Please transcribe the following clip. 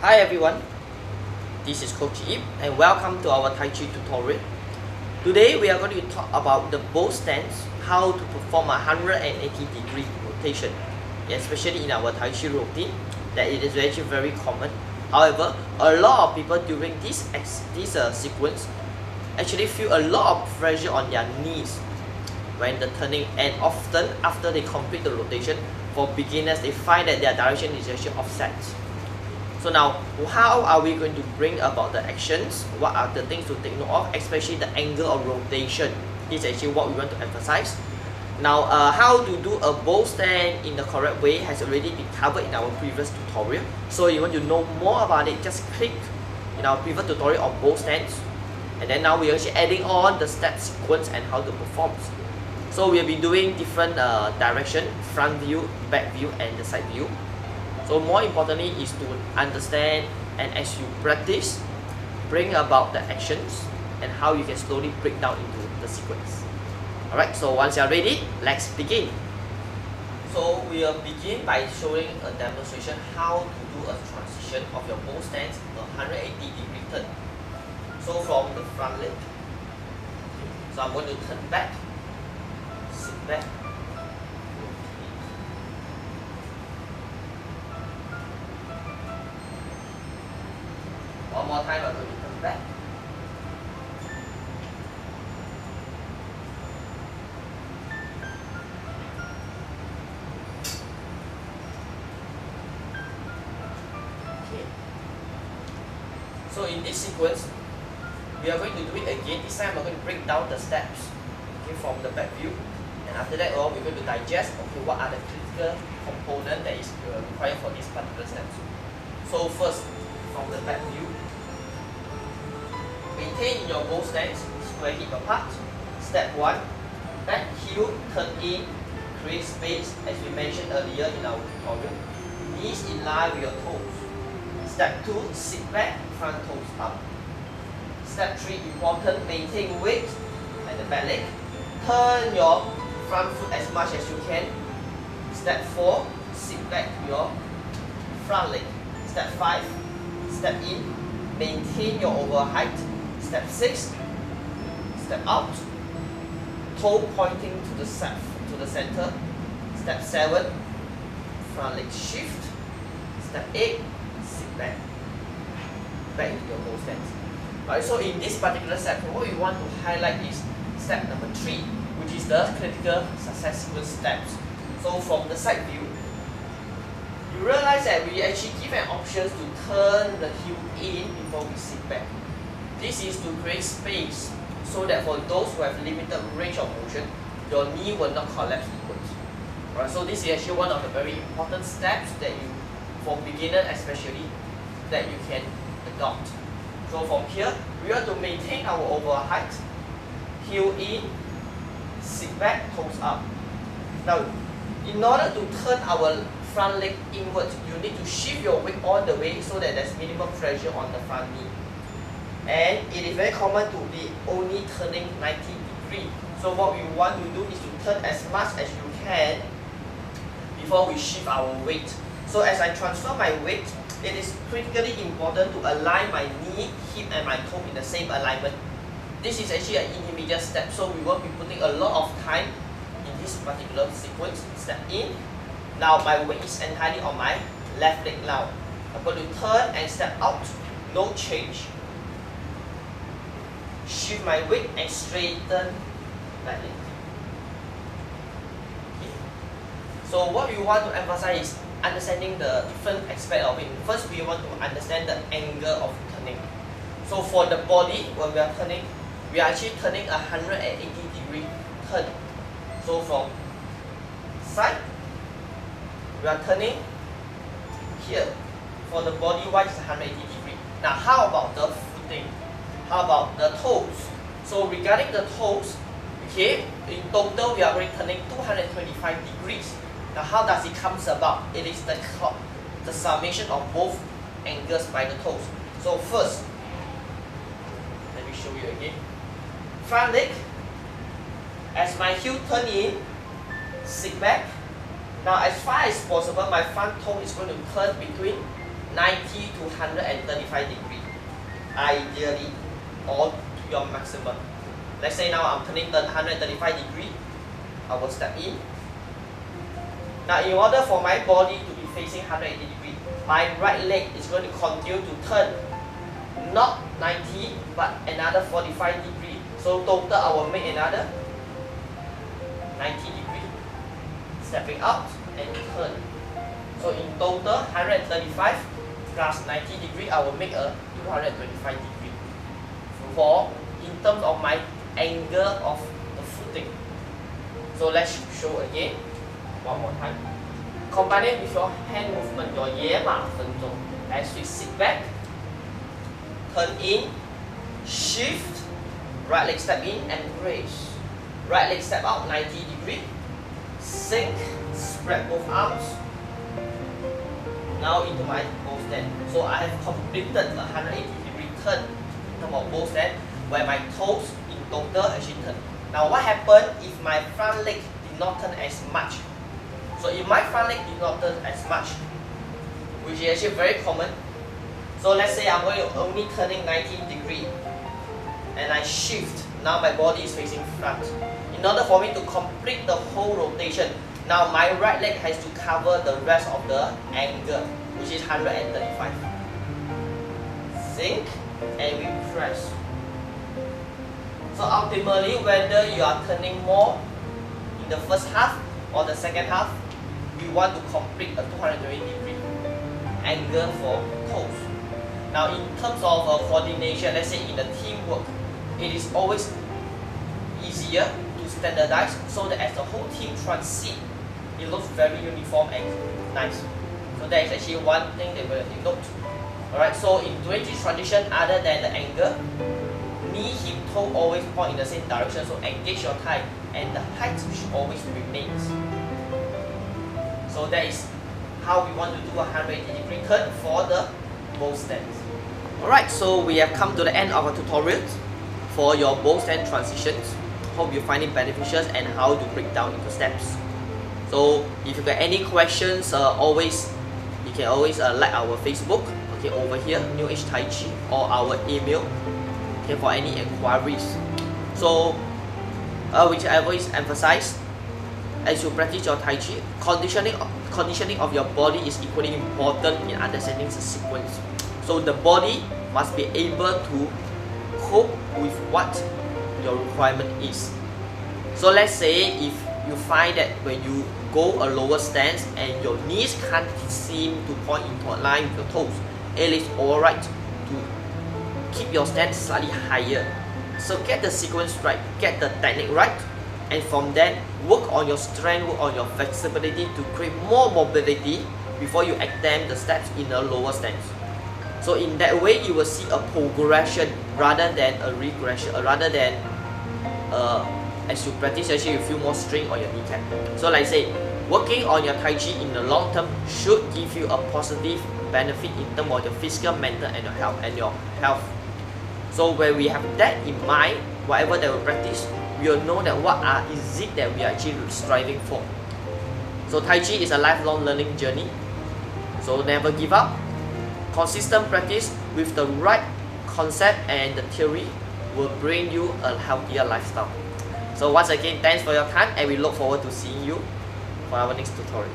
Hi everyone, this is Coach Ip and welcome to our Tai Chi tutorial. Today we are going to talk about the bow stance, how to perform a 180-degree rotation, especially in our Tai Chi routine, that it is actually very common. However, a lot of people during this sequence actually feel a lot of pressure on their knees when the turning, and often after they complete the rotation, for beginners they find that their direction is actually offset. So now, how are we going to bring about the actions? What are the things to take note of, especially the angle of rotation? This is actually what we want to emphasize. Now, how to do a bow stand in the correct way has already been covered in our previous tutorial. So you want to know more about it, just click in our previous tutorial on bow stands. And then now we're actually adding on the step sequence and how to perform. So we'll be doing different direction, front view, back view, and the side view. So more importantly is to understand, and as you practice, bring about the actions and how you can slowly break down into the sequence. Alright, so once you are ready, let's begin. So we will begin by showing a demonstration how to do a transition of your bow stance, a 180-degree turn. So from the front leg, so I'm going to turn back, sit back, one more time, I'm going to turn back. Okay. So in this sequence, we are going to do it again. This time we're going to break down the steps, okay, from the back view. And after that, we're going to digest, okay, what are the critical components that is required for this particular steps. So first, from the back view, maintain your bow stance, square hip apart. Step 1, back heel, turn in, create space as we mentioned earlier in our tutorial. Knees in line with your toes. Step 2, sit back, front toes up. Step 3, important, maintain weight at the back leg. Turn your front foot as much as you can. Step 4, sit back your front leg. Step 5, step in, maintain your overall height. Step 6, step out, toe pointing to the center. Step 7, front leg shift. Step 8, sit back into your bow stance. Right, so in this particular step, what we want to highlight is step number 3, which is the critical success sequence steps. So from the side view, you realize that we actually give an option to turn the heel in before we sit back. This is to create space so that for those who have limited range of motion, your knee will not collapse inwards. Right, so this is actually one of the very important steps that you, for beginner especially, that you can adopt. So from here, we want to maintain our overall height, heel in, sit back, toes up. Now, in order to turn our front leg inwards, you need to shift your weight all the way so that there's minimum pressure on the front knee. And it is very common to be only turning 90 degrees. So what we want to do is to turn as much as you can before we shift our weight. So as I transfer my weight, it is critically important to align my knee, hip and my toe in the same alignment. This is actually an intermediate step, so we won't be putting a lot of time in this particular sequence. Step in. Now my weight is entirely on my left leg now. I'm going to turn and step out. No change. Shift my weight and straighten my leg. Okay. So what we want to emphasize is understanding the different aspect of it. First, we want to understand the angle of turning. So for the body, when we are turning, we are actually turning a 180-degree turn. So from side, we are turning here. For the body wise, it's 180 degrees. Now how about the footing? How about the toes? So regarding the toes, okay, in total we are already turning 225 degrees. Now how does it come about? It is the summation of both angles by the toes. So first, let me show you again. Front leg, as my heel turn in, sit back. Now as far as possible, my front toe is going to turn between 90 to 135 degree, ideally, or to your maximum. Let's say now I'm turning 135 degree, I will step in. Now in order for my body to be facing 180 degree, my right leg is going to continue to turn, not 90 but another 45 degree. So total I will make another 90 degree, stepping out and turn. So in total 135 plus 90 degree, I will make a 225 degree for in terms of my angle of the footing. So let's show again one more time. Combine it with your hand movement, your 野马分钟. As we sit back, turn in, shift, right leg step in and brace. Right leg step out 90 degree, sink, spread both arms. Now into my bow stand. So I have completed a 180 degree turn in terms of bow stand, where my toes in total actually turn. Now what happened if my front leg did not turn as much? So if my front leg did not turn as much, which is actually very common. So let's say I'm only turning 90 degree and I shift. Now my body is facing front. In order for me to complete the whole rotation, now my right leg has to cover the rest of the angle, which is 135. Sink and we press. So ultimately, whether you are turning more in the first half or the second half, we want to complete a 220 degree angle for toes. Now in terms of coordination, let's say in the teamwork, it is always easier to standardize so that as the whole team transit, it looks very uniform and nice. So that is actually one thing that we'll note. Alright, so in doing this transition, other than the angle, knee, hip, toe always point in the same direction, so engage your thigh and the height should always remain. So that is how we want to do a 180 degree turn for the bow stance. Alright, so we have come to the end of our tutorial for your bow stand transitions. Hope you find it beneficial and how to break down into steps. So if you got any questions, you can always like our Facebook, okay, over here, NewAgeTaichi, or our email, okay, for any inquiries. So which I always emphasize, as you practice your Tai Chi, conditioning of your body is equally important in understanding the sequence. So the body must be able to cope with what your requirement is. So let's say if you find that when you go a lower stance and your knees can't seem to point into a line with your toes, it is alright to keep your stance slightly higher. So get the sequence right, get the technique right, and from then work on your strength, work on your flexibility to create more mobility before you attempt the steps in a lower stance. So in that way, you will see a progression rather than a regression, rather than as you practice, actually you feel more strain on your kneecap. So like I say, working on your Tai Chi in the long term should give you a positive benefit in terms of your physical, mental and your health. So when we have that in mind, whatever that we practice, we will know that what is it that we are actually striving for. So Tai Chi is a lifelong learning journey. So never give up. Consistent practice with the right concept and the theory will bring you a healthier lifestyle. So once again, thanks for your time and we look forward to seeing you for our next tutorial.